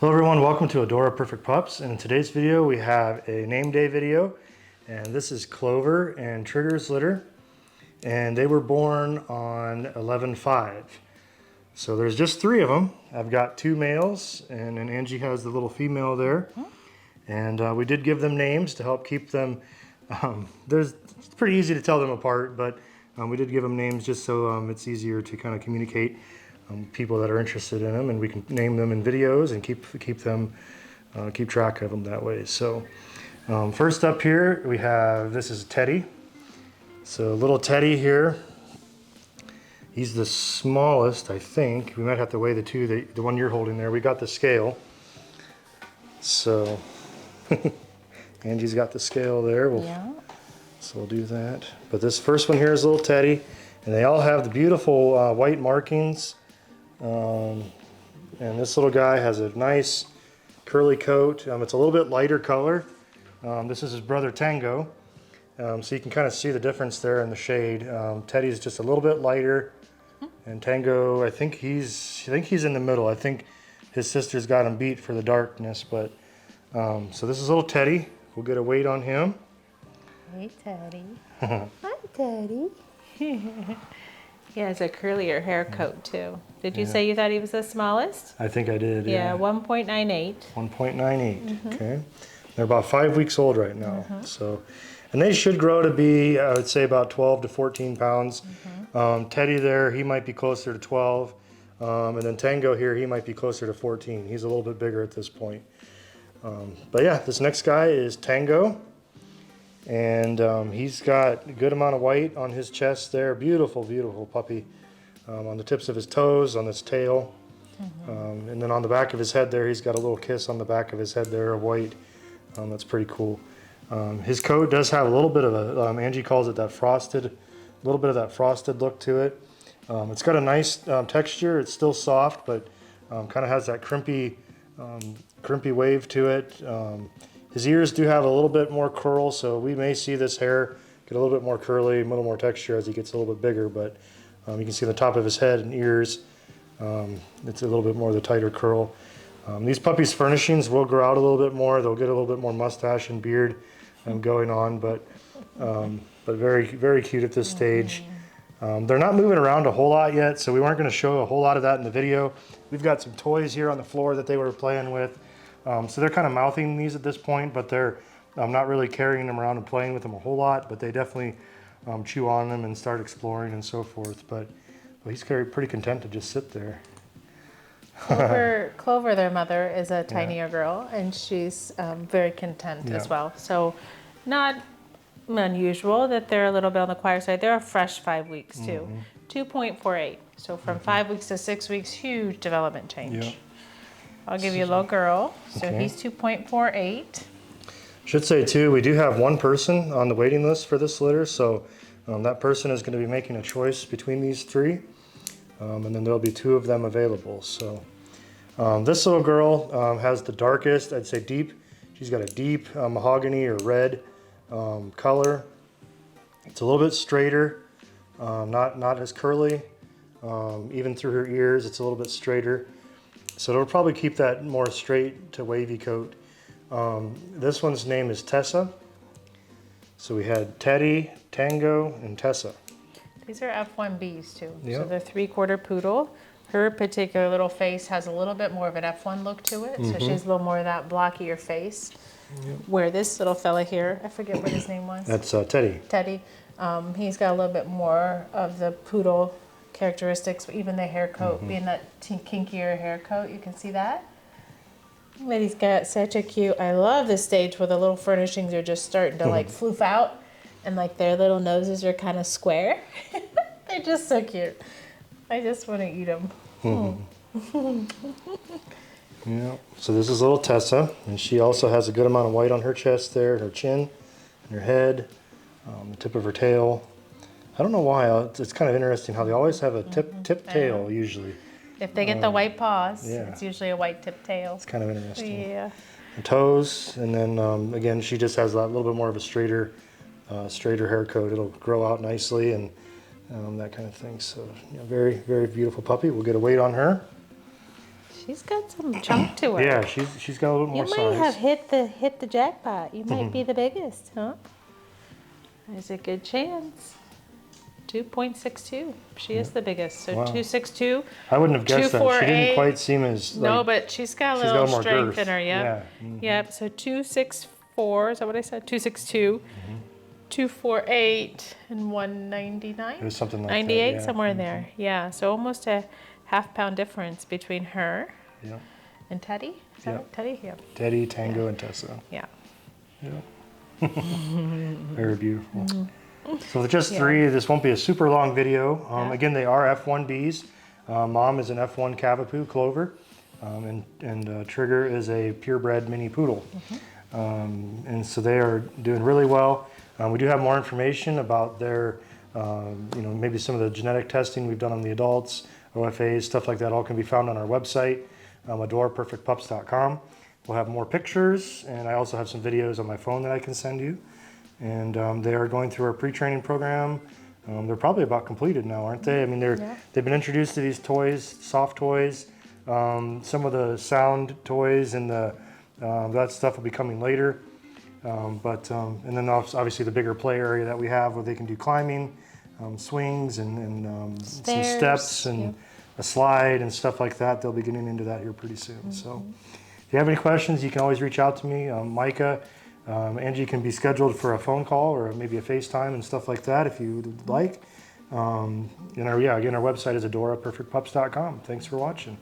Hello everyone, welcome to Adora Perfect Pups. And in today's video we have a name day video, and this is Clover and Trigger's litter, and they were born on 11/5. So there's just 3 of them. I've got 2 males and then Angie has the little female there. And we did give them names to help keep them, it's pretty easy to tell them apart, but we did give them names just so it's easier to kind of communicate people that are interested in them, and we can name them in videos and keep track of them that way. So first up here we have, this is Teddy. So little Teddy here, he's the smallest, I think. We might have to weigh the two, the one you're holding there. We got the scale. So Angie's got the scale there. So we'll do that. But this first one here is little Teddy, and they all have the beautiful white markings. And this little guy has a nice curly coat. It's a little bit lighter color. This is his brother Tango. So you can kind of see the difference there in the shade. Teddy's just a little bit lighter, and Tango, I think he's in the middle. I think his sister's got him beat for the darkness. But so this is little Teddy. We'll get a weight on him. Hey Teddy. Hi Teddy. He has a curlier hair coat too. Did you say you thought he was the smallest? I think I did. Yeah, 1.98. 1.98. Okay. They're about 5 weeks old right now. So, and they should grow to be, I would say, about 12 to 14 pounds. Teddy there, he might be closer to 12. And then Tango here, he might be closer to 14. He's a little bit bigger at this point. But yeah, this next guy is Tango. And he's got a good amount of white on his chest there. Beautiful, beautiful puppy. On the tips of his toes, on his tail. And then on the back of his head there, he's got a little kiss on the back of his head there of white. That's pretty cool. His coat does have a little bit of a, Angie calls it that frosted, a little bit of that frosted look to it. It's got a nice texture. It's still soft, but kind of has that crimpy wave to it. His ears do have a little bit more curl, so we may see this hair get a little bit more curly, a little more texture as he gets a little bit bigger, but you can see the top of his head and ears, it's a little bit more of the tighter curl. These puppies' furnishings will grow out a little bit more. They'll get a little bit more mustache and beard going on, but very, very cute at this stage. They're not moving around a whole lot yet, so we weren't going to show a whole lot of that in the video. We've got some toys here on the floor that they were playing with. So they're kind of mouthing these at this point, but they're not really carrying them around and playing with them a whole lot, but they definitely chew on them and start exploring and so forth. But he's pretty content to just sit there. Clover, their mother, is a tinier girl, and she's very content as well. So not unusual that they're a little bit on the quiet side. They're a fresh 5 weeks too. 2.48. So from 5 weeks to 6 weeks, huge development change. I'll give you a little girl. So he's 2.48. Should say too, we do have one person on the waiting list for this litter, so that person is going to be making a choice between these 3, and then there'll be 2 of them available. So this little girl has the darkest, I'd say deep. She's got a deep mahogany or red color. It's a little bit straighter, not as curly. Even through her ears, it's a little bit straighter. So it'll probably keep that more straight to wavy coat. This one's name is Tessa. So we had Teddy, Tango, and Tessa. These are F1Bs too. So they're 3/4 poodle. Her particular little face has a little bit more of an F1 look to it. So she's a little more of that blockier face. Where this little fella here, I forget what his name was. That's Teddy. Teddy. He's got a little bit more of the poodle characteristics, even the hair coat being that kinkier hair coat, you can see that. But he's got such a cute, I love this stage where the little furnishings are just starting to like floof out, and like their little noses are kind of square. They're just so cute. I just want to eat them. So this is little Tessa, and she also has a good amount of white on her chest there, her chin, and her head, the tip of her tail. I don't know why. It's kind of interesting how they always have a tip tail usually. If they get the white paws, it's usually a white tip tail. It's kind of interesting. Yeah. The toes, and then again, she just has a little bit more of a straighter hair coat. It'll grow out nicely and that kind of thing. So very, very beautiful puppy. We'll get a weight on her. She's got some chunk to her. Yeah, she's got a little more You size. might have hit the jackpot. You might be the biggest, huh? There's a good chance. 2.62. She is the biggest. So Wow. 262. I wouldn't have guessed that. She 248. didn't quite seem as like, No, but she's got a she's little got more strength girth. in her. Yep. Yeah. Mhm. Yep. So 264. Is that what I said? 262. 248 and 199. It was something like 98, that. Yeah. somewhere in there. Yeah. So almost a half-pound difference between her Yeah. and Teddy. Is that Yeah. right? Teddy? Yeah. Teddy, Tango, and Tessa. Yeah. Yeah. Very beautiful. So with just Yeah. 3, this won't be a super long video. Yeah. Again, they are F1Bs. Mom is an F1 Cavapoo, Clover, and Trigger is a purebred mini poodle. And so they are doing really well. We do have more information about their, maybe some of the genetic testing we've done on the adults, OFAs, stuff like that, all can be found on our website, adoreperfectpups.com. We'll have more pictures, and I also have some videos on my phone that I can send you. And they are going through our pre-training program. They're probably about completed now, aren't they? I mean, they've been introduced to these toys, soft toys, some of the sound toys, and that stuff will be coming later. And then obviously the bigger play area that we have where they can do climbing, swings, and some steps, and a slide and stuff like that. They'll be getting into that here pretty soon. So if you have any questions, you can always reach out to me. Micah, Angie can be scheduled for a phone call or maybe a FaceTime and stuff like that if you would like. Again, our website is adoreperfectpups.com. Thanks for watching.